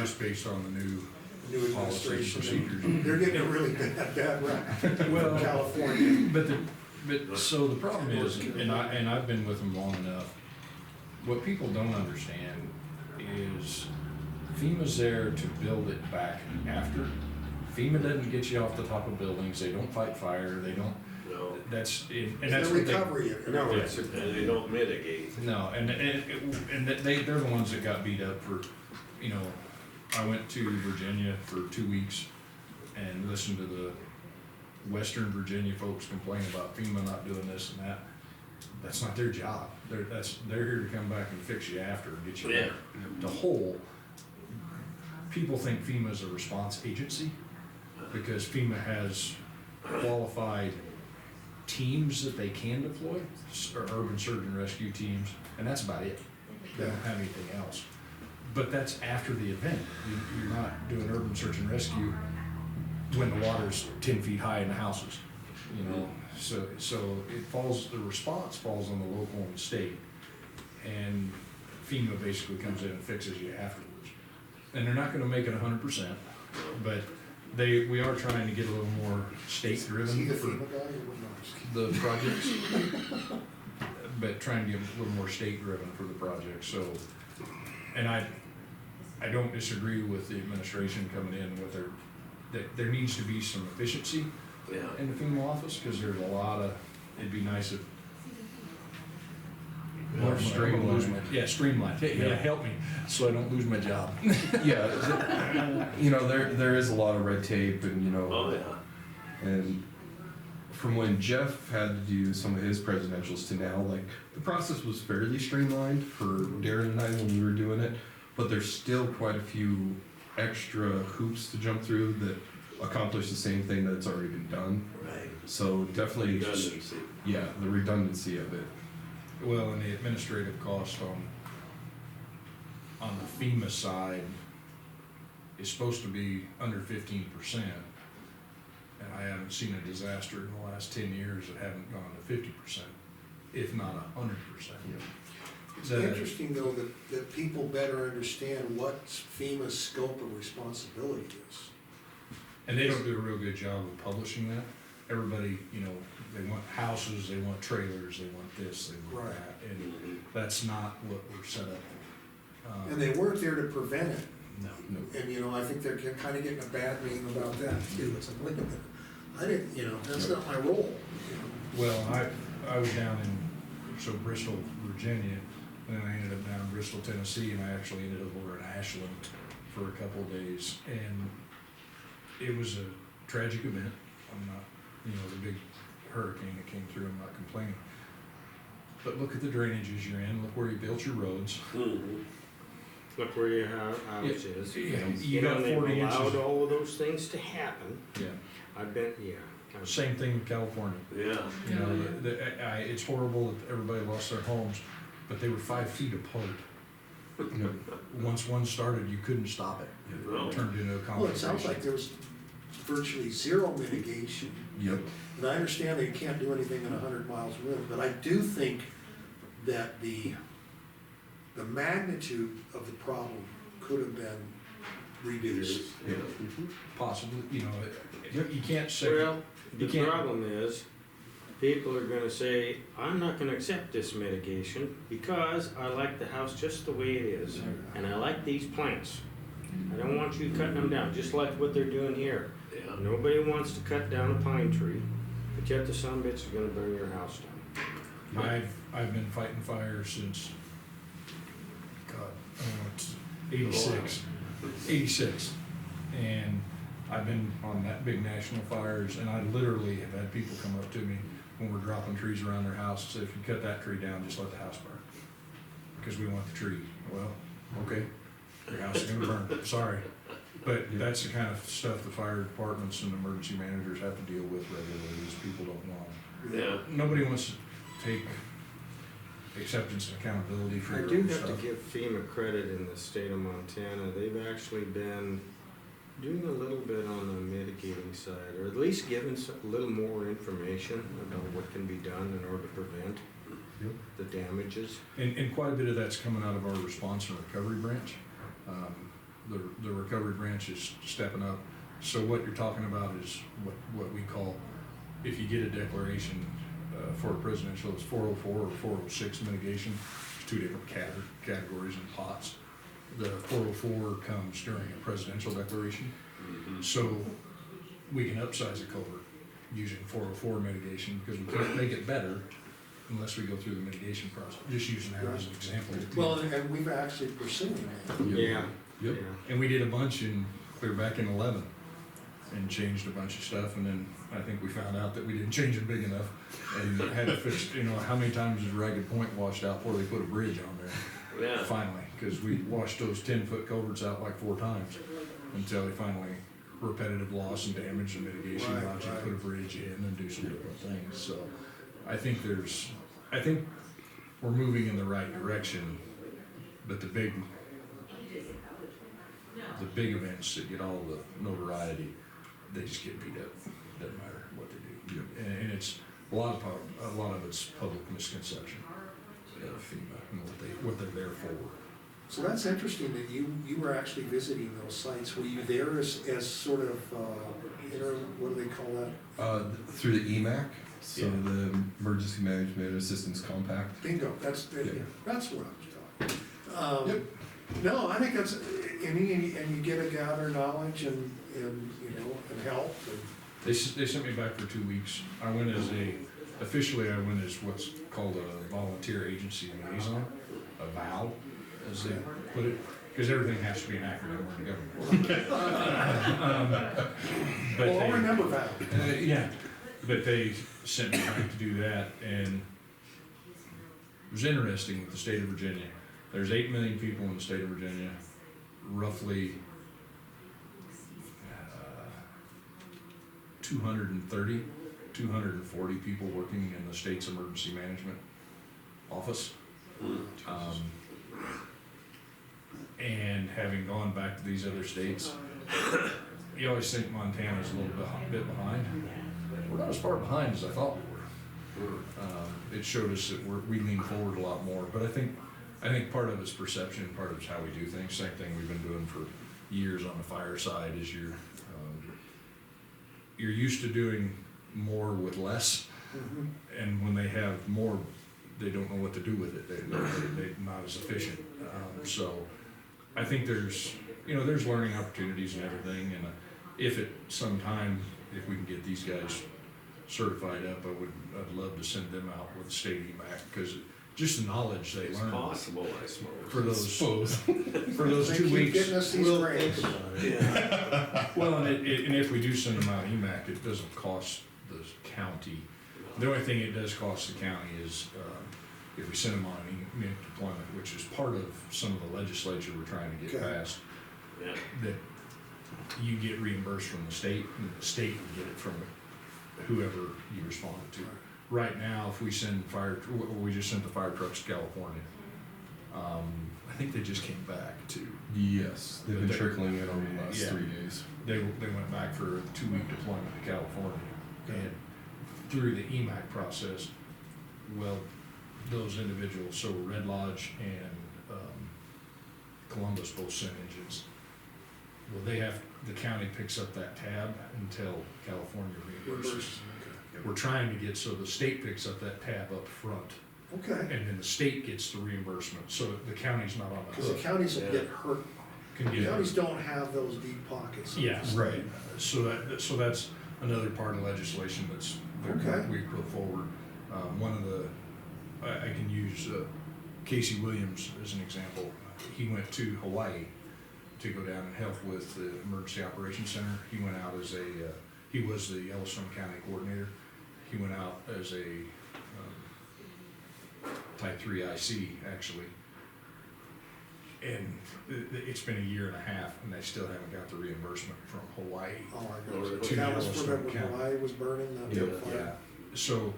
just based on the new New policies and administration. procedures. They're getting a really bad rap. Well, California. but so the problem is, and I've been with them long enough, what people don't understand is FEMA's there to build it back after. FEMA doesn't get you off the top of buildings, they don't fight fire, they don't, No, that's, and It's that's the what they. recovery. No, Yeah. it's, and they don't mitigate. No, and they're the ones that got beat up for, you know, I went to Virginia for 2 weeks and listened to the Western Virginia folks complain about FEMA not doing this and that. That's not their job. They're here to come back and fix you after and get you Yeah. back to whole. People think FEMA's a response agency because FEMA has qualified teams that they can deploy, or urban search and rescue teams, and that's about it. They don't have anything else. But that's after the event. You're not doing urban search and rescue when the water's 10 feet high in the houses, you know? So it falls, the response falls on the local and state, and FEMA basically comes in and fixes you afterwards. And they're not gonna make it 100%, but we are trying to get a little more state See driven the for FEMA guy? Or no, just kidding. the projects, but trying to get a little more state driven for the project, so. And I don't disagree with the administration coming in with that there needs to be some efficiency Yeah. in the FEMA office, cause there's a lot of, it'd be nice if. More streamlined. Yeah, streamlined, yeah, help me, so I don't lose my job. yeah, you know, there is a lot of red tape and, you Oh, know, yeah. and from when Jeff had to do some of his presidentials to now, like, the process was fairly streamlined for Darren and I when we were doing it, but there's still quite a few extra hoops to jump through that accomplish the same thing that's already been done. Right. So definitely, Redundancy. yeah, the redundancy of it. Well, and the administrative cost on the FEMA side is supposed to be under 15%. And I haven't seen a disaster in the last 10 years that haven't gone to 50%, if not 100%. It's interesting though that people better understand what FEMA's scope of responsibility is. And they don't do a real good job of publishing that. Everybody, you know, they want houses, they want trailers, they want this, they want Right. that, and Mhm. that's not what we're set up. And they weren't there to prevent it. No. And, you know, I think they're kind of getting a bad name about that too. It's like, wait a minute, I didn't, you know, that's not my role. You know? Well, I was down in, Bristol, Virginia, and then I ended up down in Bristol, Tennessee, and I actually ended up over in Ashland for a couple of days, and it was a tragic event. I'm not, you know, the big hurricane that came through, I'm not complaining. But look at the drainages you're in, look where you built your roads. Mhm. Look where your house is. Yeah, you You got know, they've 40 allowed inches. all of those things to happen. Yeah, I've been, yeah. I've- same thing with California. Yeah. You know, it's horrible that everybody lost their homes, but they were 5 feet apart. You know, Once one started, you couldn't stop it. No. It turned into a Well, it conflagration. sounds like there was virtually zero mitigation. yep. And I understand that you can't do anything at 100 miles an hour, but I do think that the magnitude of the problem could have been reduced. Yeah. Possibly, you know, you can't say. Well, the You can't- problem is, people are gonna say, I'm not gonna accept this mitigation because I like the house just the way it is. And I like these plants. I don't want you cutting them down, just like what they're doing here. Yeah. Nobody wants to cut down a pine tree, but yet the sumbitch is gonna burn your house down. I've been fighting fires since, God, I don't know, it's 86. And I've been on that big national fires, and I literally have had people come up to me when we're dropping trees around their house and say, if you cut that tree down, just let the house burn. Because we want the tree. Well, okay, your house is gonna burn, sorry. But that's the kind of stuff the fire departments and emergency managers have to deal with regularly, is people don't want. Yeah. Nobody wants to take acceptance and accountability for I your do own have to stuff. give FEMA credit in the state of Montana. They've actually been doing a little bit on the mitigating side, or at least giving a little more information about what can be done in order to prevent Yep. the damages. And quite a bit of that's coming out of our response and recovery branch. the recovery branch is stepping up. So what you're talking about is what we call, if you get a declaration for a presidential, it's 404 or 406 mitigation. There's two different categories and pots. The 404 comes during a presidential declaration. So we can upsize a culvert using 404 mitigation because we can't make it better unless we go through the mitigation process. Just using that as an example. Well, and we've actually pursuing that. Yeah. Yep. And we did a bunch clear back in 11 and changed a bunch of stuff, and then I think we found out that we didn't change it big enough and had to fix, how many times is Ragged Point washed out before they put a bridge on there? Yeah. Finally, because we washed those 10-foot culverts out like 4 times until they finally repetitive loss and damage and mitigation, Right, allowed you to right. put a bridge in and do some different things. So I think we're moving in the right direction, but the big events that get all the notoriety, they just get beat up. Doesn't matter what they do. And it's a lot of it's public misconception of FEMA and what they're there for. So that's interesting that you were actually visiting those sites. Were you there as sort of, what do they call that? Through the EMAC, so Yeah. the Emergency Management Assistance Compact. Bingo, that's Yeah. that's what I was talking. Yep. No, I think that's, and you get to gather knowledge and help. And They sent me back for 2 weeks. Officially I went as what's called a volunteer agency liaison, a VAL, as they put it, because everything has to be an acronym in government. But Well, I'll they- remember that. Yeah, but they sent me back to do that, and it was interesting with the state of Virginia. There's 8 million people in the state of Virginia, roughly 230, 240 people working in the state's emergency management office. And having gone back to these other states, you always think Montana's a little bit behind. We're not as far behind as I thought we were. It showed us that we lean forward a lot more, but I think part of it's perception, part of it's how we do things. Same thing we've been doing for years on the fire side is you're used to doing more with less, Mhm. and when they have more, they don't know what to do with it. They're not as efficient. So I think there's learning opportunities and everything, and if we can get these guys certified up, I'd love to send them out with state EMAC, because just the knowledge they It's learn possible, I suppose. for those They 2 keep weeks. getting us these We'll grants. think about it. Yeah. Well, and if we do send them out EMAC, it doesn't cost the county. The only thing it does cost the county is if we send them on an EMAC deployment, which is part of some of the legislature we're trying to get Okay. passed, Yeah. that you get reimbursed from the state, and the state would get it from whoever you responded to. Right now, if we we just sent the fire trucks to California. I think they just came back too. Yes, they've been trickling in over the last Yeah. 3 days. They went back for a 2-week deployment to California. And through the EMAC process, well, those individuals, so Red Lodge and Columbus both sent engines. Well, the county picks up that tab until California reimburses. We're trying to get, so the state picks up that tab up front, Okay, and then the state gets the reimbursement, so the county's not on the because the hook. counties will Yeah. get hurt. Can get- Counties don't have those deep pockets. Yeah. Right. So that's another part of legislation that Okay. we put forward. I can use Casey Williams as an example. He went to Hawaii to go down and help with the Emergency Operations Center. He went out as he was the Yellowstone County Coordinator. He went out as a Type 3 IC, actually. And it's been a year and a half, and they still haven't got the reimbursement from Hawaii. Oh, I Or know. to That was for Yellowstone when County. Hawaii was burning, that Yeah, big fire. yeah. So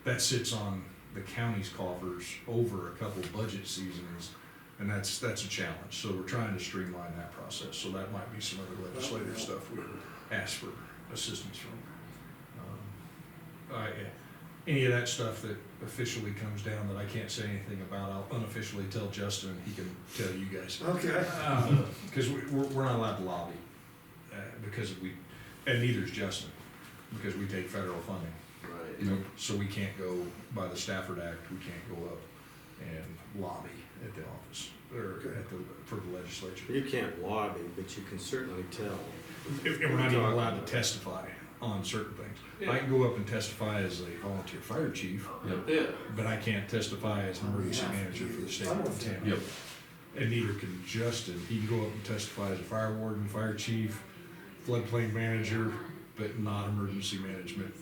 that sits on the county's coffers over a couple budget seasons, and that's a challenge. So we're trying to streamline that process. So that might be some other legislative stuff we would ask for assistance from. any of that stuff that officially comes down that I can't say anything about, I'll unofficially tell Justin, and he can tell you guys. Okay. Because we're not allowed to lobby, because and neither is Justin, because we take federal funding. Right. You know, So we can't go, by the Stafford Act, we can't go up and lobby at the office, or for the legislature. You can't lobby, but you can certainly tell. And we're not even allowed to testify on certain things. I can go up and testify as a volunteer fire chief, Yeah. but I can't testify as an emergency manager for the state of Montana. Yep. And neither can Justin. He can go up and testify as a fire warden, fire chief, floodplain manager, but not emergency management,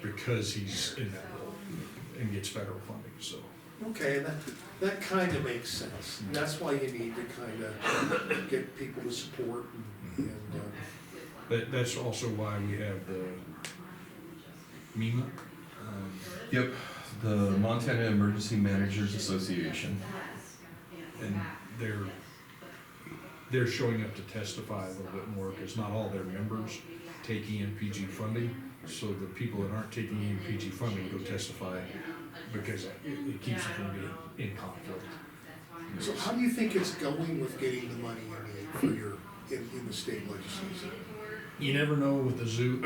because he's in that role and gets federal funding, so. Okay, and that kind of makes sense. That's why you need to kind of get people to support and That's also why we have the MEMA. yep, the Montana Emergency Managers Association. And they're showing up to testify a little bit more, because not all their members take EMPG funding. So the people that aren't taking EMPG funding go testify, because it keeps them from being in conflict. so how do you think it's going with getting the money you need for your, in the state legislature? You never know with the zoo,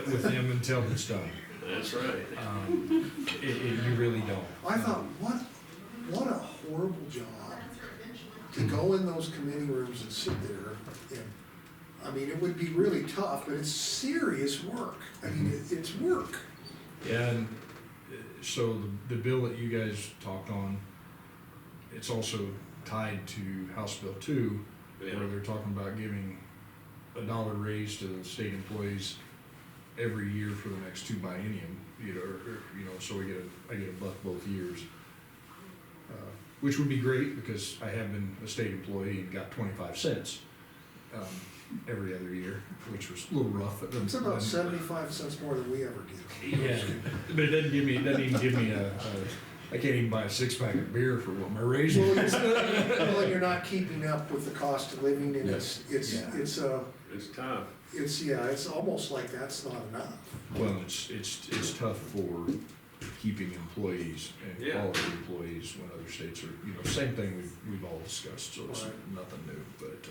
with them until it's done. That's right. You really don't. I thought, what a horrible job to go in those committee rooms and sit there and, I mean, it would be really tough, but it's serious work. I mean, it's work. And so the bill that you guys talked on, it's also tied to House Bill 2, Yeah. where they're talking about giving $1 raise to the state employees every year for the next 2 biennium, so I get a buck both years. Which would be great, because I have been a state employee and got 25 cents every other year, which was a little rough. It's about 75 cents more than we ever get. Yeah, but it doesn't even give me I can't even buy a 6-pack of beer for what my raise Well, is. well, you're not keeping up with the cost of living, and it's It's tough. it's almost like that's not enough. Well, it's tough for keeping employees and Yeah. quality employees when other states are, same thing we've all discussed, so it's Right. nothing new, but,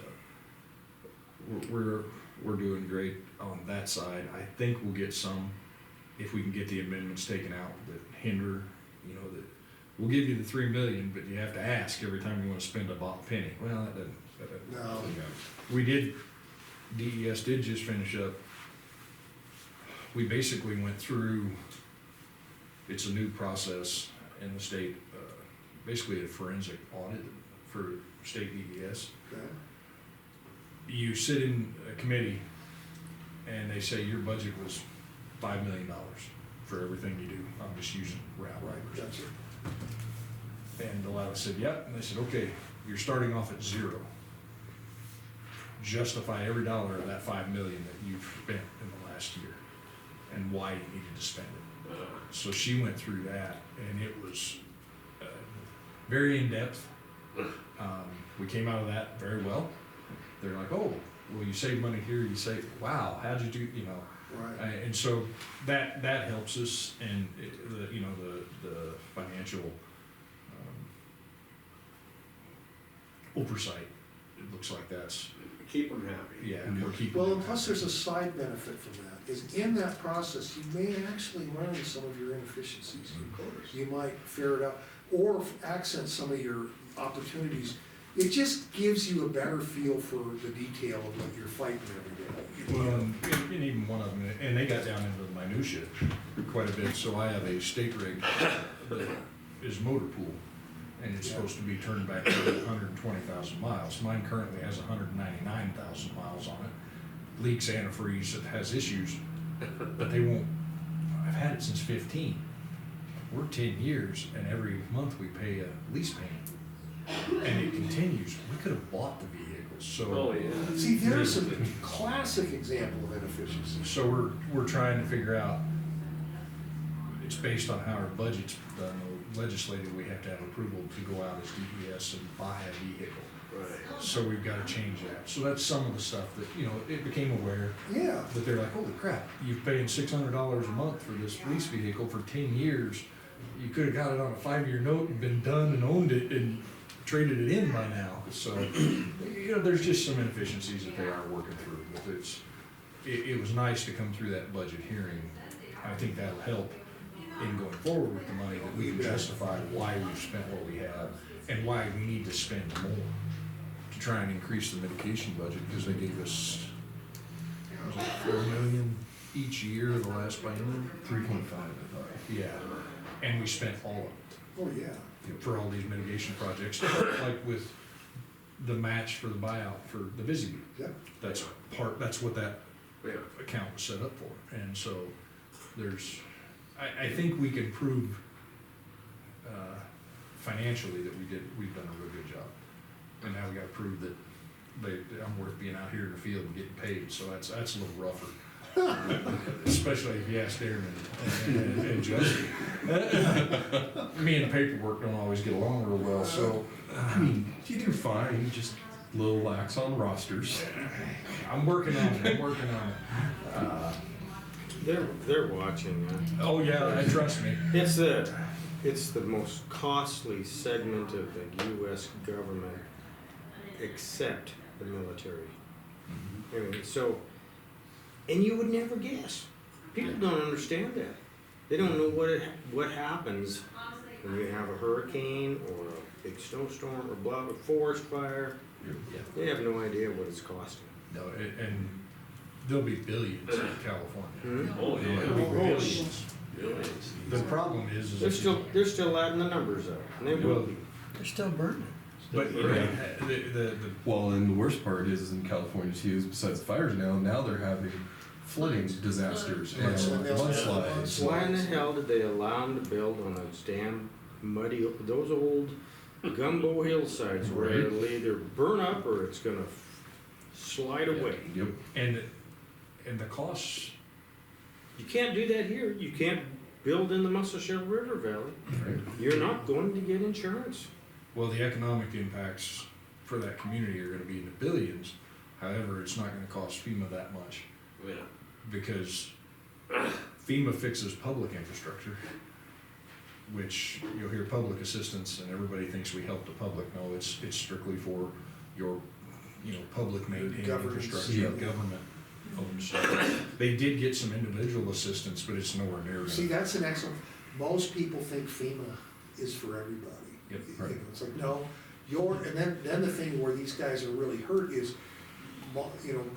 we're doing great on that side. I think we'll get some, if we can get the amendments taken out that hinder, that, we'll give you the 3 million, but you have to ask every time you wanna spend a penny. Well, that doesn't. No. We DES did just finish up. We basically went through, it's a new process in the state, basically a forensic audit for state DES. Okay. You sit in a committee and they say your budget was $5 million for everything you do. I'm just using round numbers. That's it. And the lad said, yep, and they said, okay, you're starting off at 0. Justify every dollar of that 5 million that you've spent in the last year and why you needed to spend it. So she went through that, and it was very in-depth. We came out of that very well. They're like, oh, well, you save money here, you save, wow, how'd you do, Right. and so that helps us, and the financial oversight, it looks like that's, Keep them happy. yeah, and we're keeping. Well, them and plus happy. there's a side benefit from that, is in that process, you may actually learn some of your inefficiencies. Of course. You might ferret out, or accent some of your opportunities. It just gives you a better feel for the detail of what you're fighting every day. Well, and even one of them, and they got down into the minutia quite a bit, so I have a state rig that is motor pool, and it's supposed to be turned back to 120,000 miles. Mine currently has 199,000 miles on it. Leaks antifreeze, it has issues, but they won't, I've had it since 15. We're 10 years, and every month we pay a lease payment. And it continues. We could have bought the vehicles, so. Oh, yeah. See, there's a classic example of inefficiency. So we're trying to figure out, it's based on how our budget's done, legislated, we have to have approval to go out as DES and buy a vehicle. Right. So so we've gotta change that. So that's some of the stuff that, you know, it became aware, Yeah, that they're like, holy crap, you're paying $600 a month for this police vehicle for 10 years. You could've got it on a 5-year note and been done and owned it and traded it in by now. So, you know, there's just some inefficiencies that they are working through, but it was nice to come through that budget hearing. I think that'll help in going forward with the money, that we can justify why we've spent what we have and why we need to spend more to try and increase the medication budget, because they gave us, was it 4 million each year the last biennium? 3.5, I thought. Yeah, and we spent all of it oh, yeah. for all these mitigation projects, like with the match for the buyout for the Busy Bee. Yep. That's that's what that Yeah. account was set up for, and so there's, I think we can prove financially that we've done a real good job. And now we gotta prove that I'm worth being out here in the field and getting paid, so that's a little rougher. Especially if you ask Darren and Justin. Me and the paperwork don't always get along real well, so I mean, you do fine, just a little lax on rosters. I'm working on it, They're watching, Oh, yeah, trust me. It's the most costly segment of the US government, except the military. I mean, so, and you would never guess. People don't understand that. They don't know what happens when you have a hurricane or a big snowstorm or a forest fire. They have no idea what it's costing. No, and there'll be billions in California. Oh, There'll yeah. be billions. Billions. The problem is They're still adding the numbers up, and they will be. They're still burning. but the Well, and the worst part is in California too, is besides fires now they're having flooding disasters and mudslides. Why in the hell did they allow them to build on those damn muddy, those old gumbo hillsides where Right. it'll either burn up or it's gonna slide away? Yep. and the costs, You can't do that here. You can't build in the Muscle River Valley. Right. You're not going to get insurance. well, the economic impacts for that community are gonna be in the billions. However, it's not gonna cost FEMA that much, Yeah. because FEMA fixes public infrastructure, which you'll hear public assistance and everybody thinks we help the public. No, it's strictly for your, public maintained Governance. infrastructure, Yeah. government owns. They did get some individual assistance, but it's nowhere near. See, that's an excellent, most people think FEMA is for everybody. Yep, You know, right. It's like, no, and then the thing where these guys are really hurt is,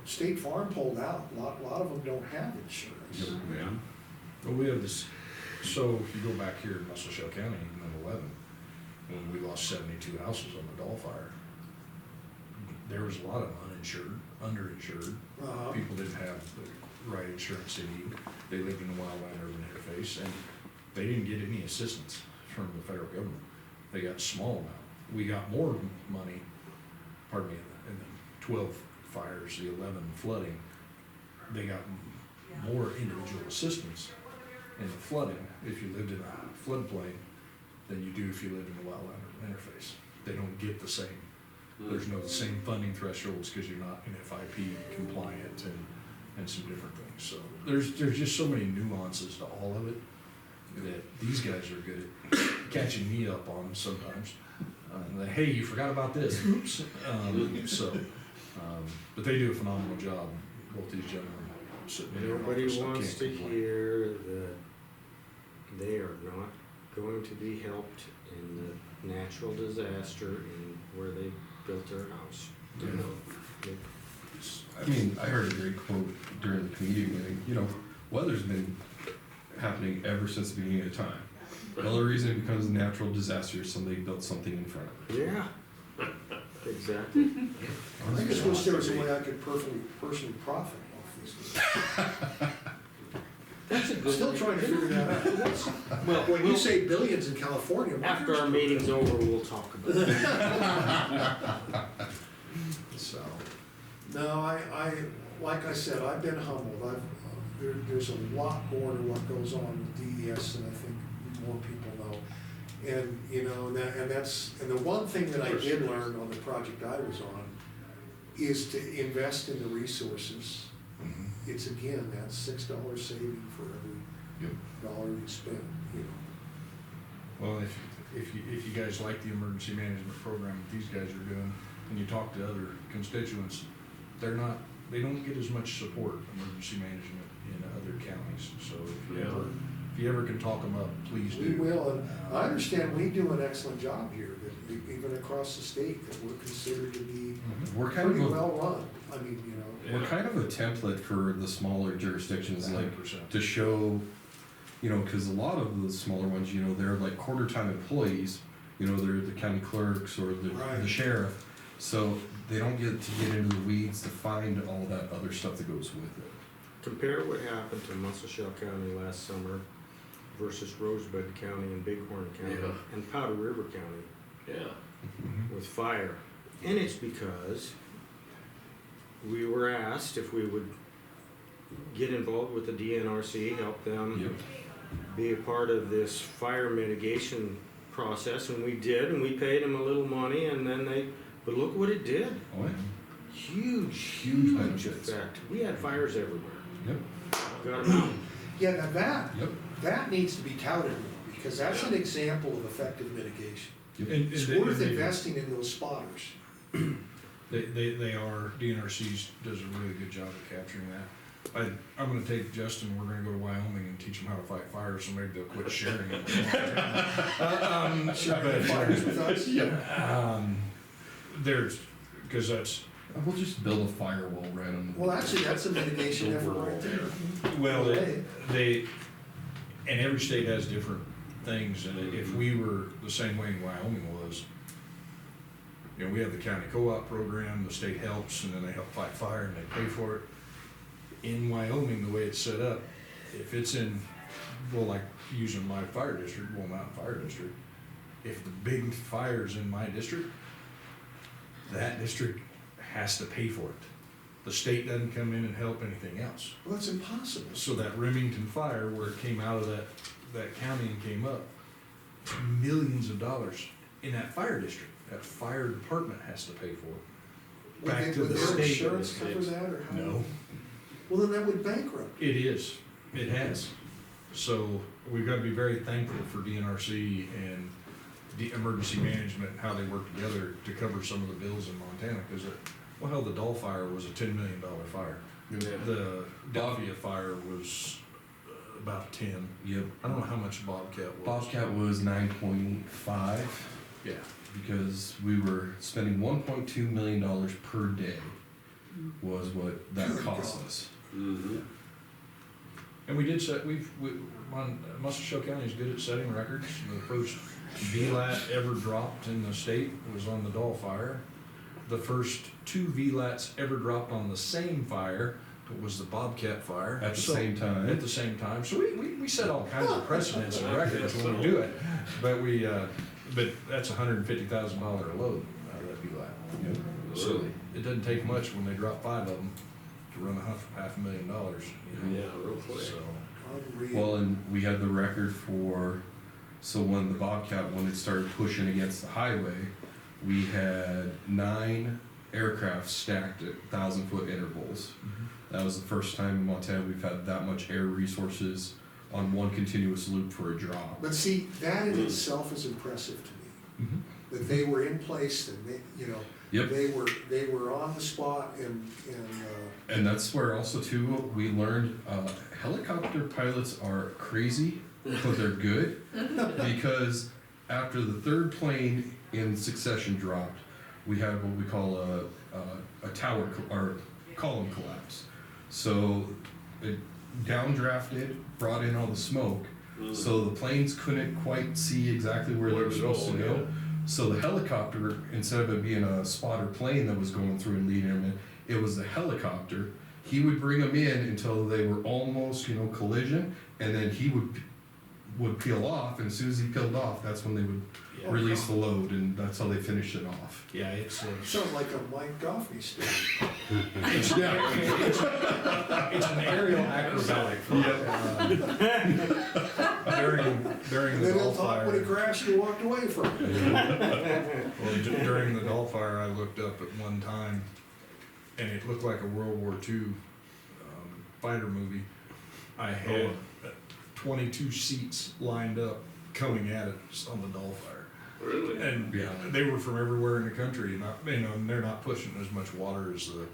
State Farm pulled out, a lot of them don't have insurance. Yeah. Well, we have this, so if you go back here in Muscle Shell County, even in 11, when we lost 72 houses on the Doll Fire, there was a lot of uninsured, underinsured. Uh-huh. People didn't have the right insurance they need. They lived in the wildland urban interface, and they didn't get any assistance from the federal government. They got a small amount. We got more money, pardon me, in the 12 fires, the 11 flooding. They got more individual assistance in the flooding if you lived in a floodplain than you do if you lived in the wildland urban interface. They don't get the same. There's no same funding thresholds because you're not NFIP compliant and some different things. So there's just so many nuances to all of it that these guys are good at catching me up on sometimes. Like, hey, you forgot about this. Oops. But they do a phenomenal job, both these gentlemen sitting in the Nobody office. I wants can't to complain. hear that they are not going to be helped in the natural disaster in where they built their house. You know, I mean, I heard a great quote during the community meeting. Weather's been happening ever since the beginning of time. The only reason it becomes a natural disaster is somebody built something in front of it. yeah, exactly. I just wish there was a way I could personally profit off this. That's a good. Still trying to figure that out. Well, When you say billions in California. after our meeting's over, we'll talk about it. So, No, like I said, I've been humbled. There's a lot more to what goes on with DES than I think more people know. And, and the one thing that I did learn on the project I was on is to invest in the resources. Mhm. It's again, that $6 saving for every Yep. dollar you spend, you know. Well, if you guys like the emergency management program that these guys are doing, and you talk to other constituents, they don't get as much support, emergency management, in other counties, so if you ever can talk them up, please do. We will, and I understand we do an excellent job here, that even across the state, that we're considered to be Mhm. We're kind pretty of well run. I mean, you know, we're kind of a template for the smaller jurisdictions, like 100%. to show, you know, because a lot of the smaller ones, you know, they're like quarter-time employees, you know, they're the county clerks or the Right. sheriff, so they don't get to get into the weeds to find all that other stuff that goes with it. Compare what happened to Muscle County last summer versus Rosebud County and Bighorn County Yeah. and Powder River County Yeah. Mhm. with fire. And it's because we were asked if we would get involved with the DNRC, help them Yep. be a part of this fire mitigation process, and we did, and we paid them a little money, and then but look what it did. Oh, yeah. Huge benefits. effect. We had fires everywhere. Yep. Got them out. yeah, now Yep. that needs to be touted more, because that's an example of effective mitigation. And It's they- worth they- investing in those spotters. They are, DNRC does a really good job of capturing that. I'm gonna take Justin, we're gonna go to Wyoming and teach them how to fight fires, so maybe they'll quit sharing it. Sharing fires with us. There's, cause that's, We'll just build a firewall right on the. Well, actually, that's a mitigation effort right there. well, they, and every state has different things, and if we were the same way in Wyoming was, you know, we have the county co-op program, the state helps, and then they help fight fire and they pay for it. In Wyoming, the way it's set up, if it's in, well, like using my fire district, Bull Mountain Fire District, if the big fire's in my district, that district has to pay for it. The state doesn't come in and help anything else. Well, that's impossible. So that Remington fire, where it came out of that county and came up, millions of dollars in that fire district. That fire department has to pay for it. Back to Would the their state. insurance cover that, or how? No, Well, then that would bankrupt. it is, it has. So we've got to be very thankful for DNRC and the emergency management and how they work together to cover some of the bills in Montana, because well, hell, the Doll fire was a $10 million fire. The Davia fire was about 10. Yep. I don't know how much Bobcat was. Bobcat was 9.5 Yeah. because we were spending $1.2 million per day was what that cost us. Mm-hmm. And we did set, Muscle Shoals County is good at setting records. The first VLAT ever dropped in the state was on the Doll fire. The first 2 VLATs ever dropped on the same fire was the Bobcat fire. At the So- same time. At the same time. So we set all kinds of precedents and records when we do it. But but that's $150,000 a load out of that VLAT. Yep. So it doesn't take much when they drop 5 of them to run $500,000. You know? Yeah, real quick. So, Unreal. Well, and we had the record for, so when the Bobcat, when it started pushing against the highway, we had 9 aircraft stacked at 1,000-foot intervals. That was the first time in Montana we've had that much air resources on one continuous loop for a drop. But see, that in itself is impressive to me, mhm. that they were in place and they, you know, Yep. they were on the spot and And that's where also too, we learned, helicopter pilots are crazy, but they're good. Because after the 3rd plane in succession dropped, we had what we call a tower, or column collapse. So it downdrafted, brought in all the smoke, so the planes couldn't quite see exactly where they were supposed to go. So the helicopter, instead of it being a spotter plane that was going through and leading them in, it was the helicopter. He would bring them in until they were almost, collision, and then he would peel off, and as soon as he peeled off, that's when they would Yeah. release the load, and that's how they finished it off. Yeah, it's sounds like a Mike Goffney story. it's an aerial acrobatic. During And the then Doll he'll talk when he fire. crashed and walked away from it. Well, during the Doll fire, I looked up at one time, and it looked like a World War II fighter movie. I had 22 seats lined up coming at it on the Dollfire. Really? And Yeah. they were from everywhere in the country, and and they're not pushing as much water as the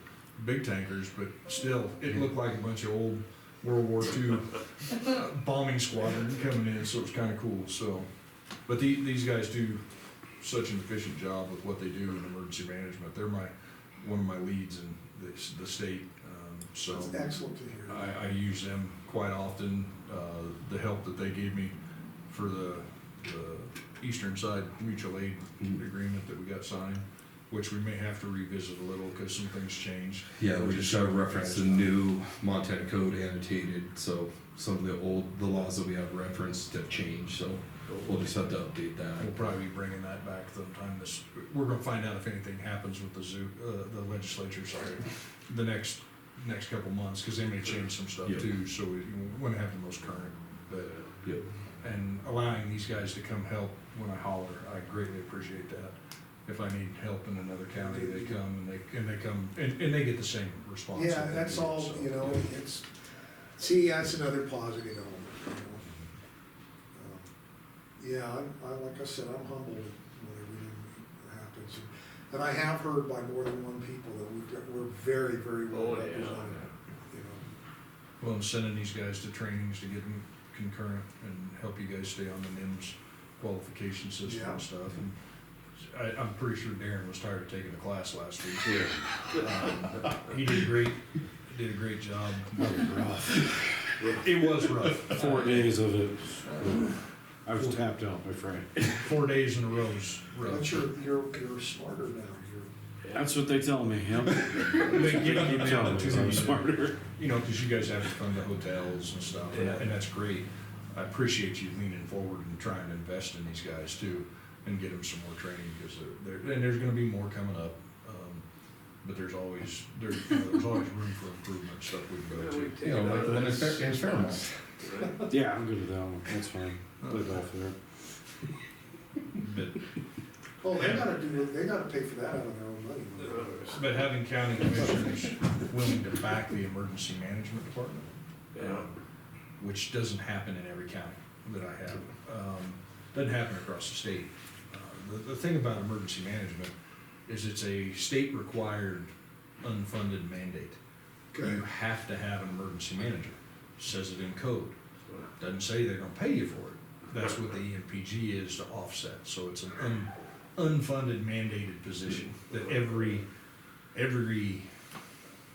big tankers, but still, it looked like a bunch of old World War II bombing squadron coming in, so it was kind of cool. So, but these guys do such an efficient job with what they do in emergency management. They're one of my leads in the state. So It's excellent to hear. I use them quite often. The help that they gave me for the Eastern Side Mutual Aid Agreement that we got signed, which we may have to revisit a little because some things changed. Yeah, we just gotta reference the new Montana code annotated, so some of the laws that we have referenced have changed, so we'll just have to update We'll that. probably be bringing that back sometime we're gonna find out if anything happens with the legislature, sorry, the next couple months, because they may change some stuff Yep. too, so we wanna have the most current. But Yep. and allowing these guys to come help when I holler, I greatly appreciate that. If I need help in another county, they come and they come and they get the same response. Yeah, that they that's do, all, so. you know, that's another positive element, you know. Like I said, I'm humbled when everything happens. And I have heard by more than one people that we're very, very well Oh, yeah. represented, you know. Well, I'm sending these guys to trainings to get them concurrent and help you guys stay on the NIMS qualification system Yeah. and stuff. And I'm pretty sure Darren was tired of taking the class last week. Yeah. He did a great job. It was rough. 4 days of it, I was tapped out, my friend. 4 days in a row was But rough. you're smarter now, That's what they tell me, yep. They give you the Keep telling me, opportunity I'm to- smarter. You know, because you guys have to fund the hotels and stuff, and that's great. I appreciate you leaning forward and trying to invest in these guys too, and get them some more training, because and there's gonna be more coming up. But there's always room for improvement, stuff we can go to. You know, like the one in Fairmont. Yeah, I'm good with that one, that's fine. Play golf there. But, Oh, they gotta pay for that out of their own money. but having county commissioners willing to back the emergency management department, Yeah. which doesn't happen in every county that I have. Doesn't happen across the state. The thing about emergency management is it's a state-required unfunded mandate. Okay. You have to have an emergency manager. Says it in code. Doesn't say they're gonna pay you for it. That's what the EMPG is to offset. So it's an unfunded mandated position that every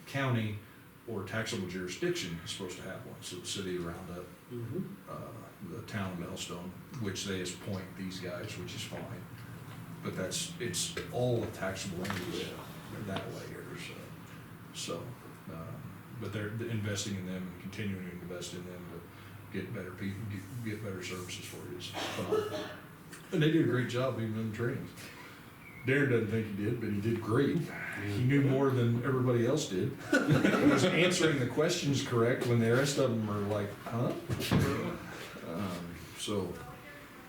county or taxable jurisdiction is supposed to have one. So the city of Roundup, Mhm. the town of Millstone, which they appoint these guys, which is fine. But it's all of taxable entities that way here, so, but they're investing in them and continuing to invest in them to get better people, get better services for you. It's phenomenal. And they do a great job even in the trainings. Darren doesn't think he did, but he did great. He knew more than everybody else did. He was answering the questions correct when the rest of them are like, huh? So,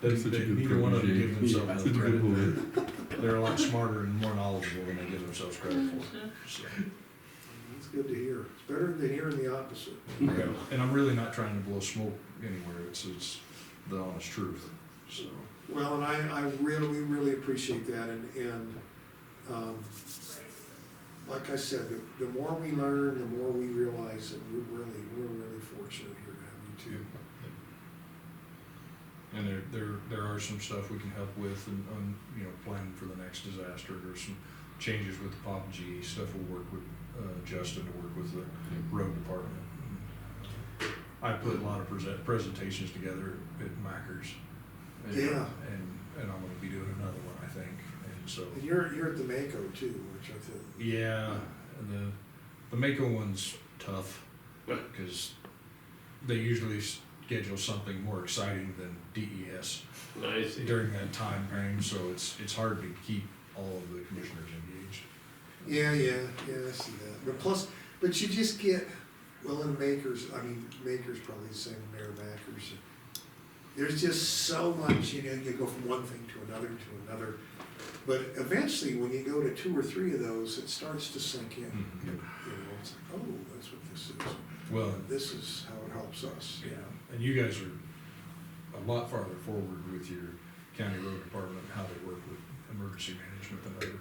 Such a good neither one of them give protege. themselves Such a enough good credit. boy. They're a lot smarter and more knowledgeable than they give themselves credit for. So, That's good to hear. It's better than hearing the opposite. and I'm really not trying to blow smoke anywhere. It's the honest truth. So, Well, and I really, really appreciate that, and, like I said, the more we learn, the more we realize that we're really fortunate here to have you too. and there are some stuff we can help with and, planning for the next disaster. There's some changes with the Pop G stuff. We'll work with Justin to work with the road department. I put a lot of presentations together at Mackers. And, Yeah. And I'm gonna be doing another one, I think, and so. And you're at the Mako too, which I think. Yeah, and the Mako one's tough, because they usually schedule something more exciting than DES Nice. during that time frame, so it's hard to keep all of the commissioners engaged. Yeah, I see that. But you just get, well, in Makers probably the same in Mayor Mackers. There's just so much, you go from one thing to another, But eventually, when you go to 2 or 3 of those, it starts to sink in. Mhm. You know, it's like, oh, that's what this is. Well, This is how it helps us. yeah, and you guys are a lot farther forward with your county road department, and how they work with emergency management than other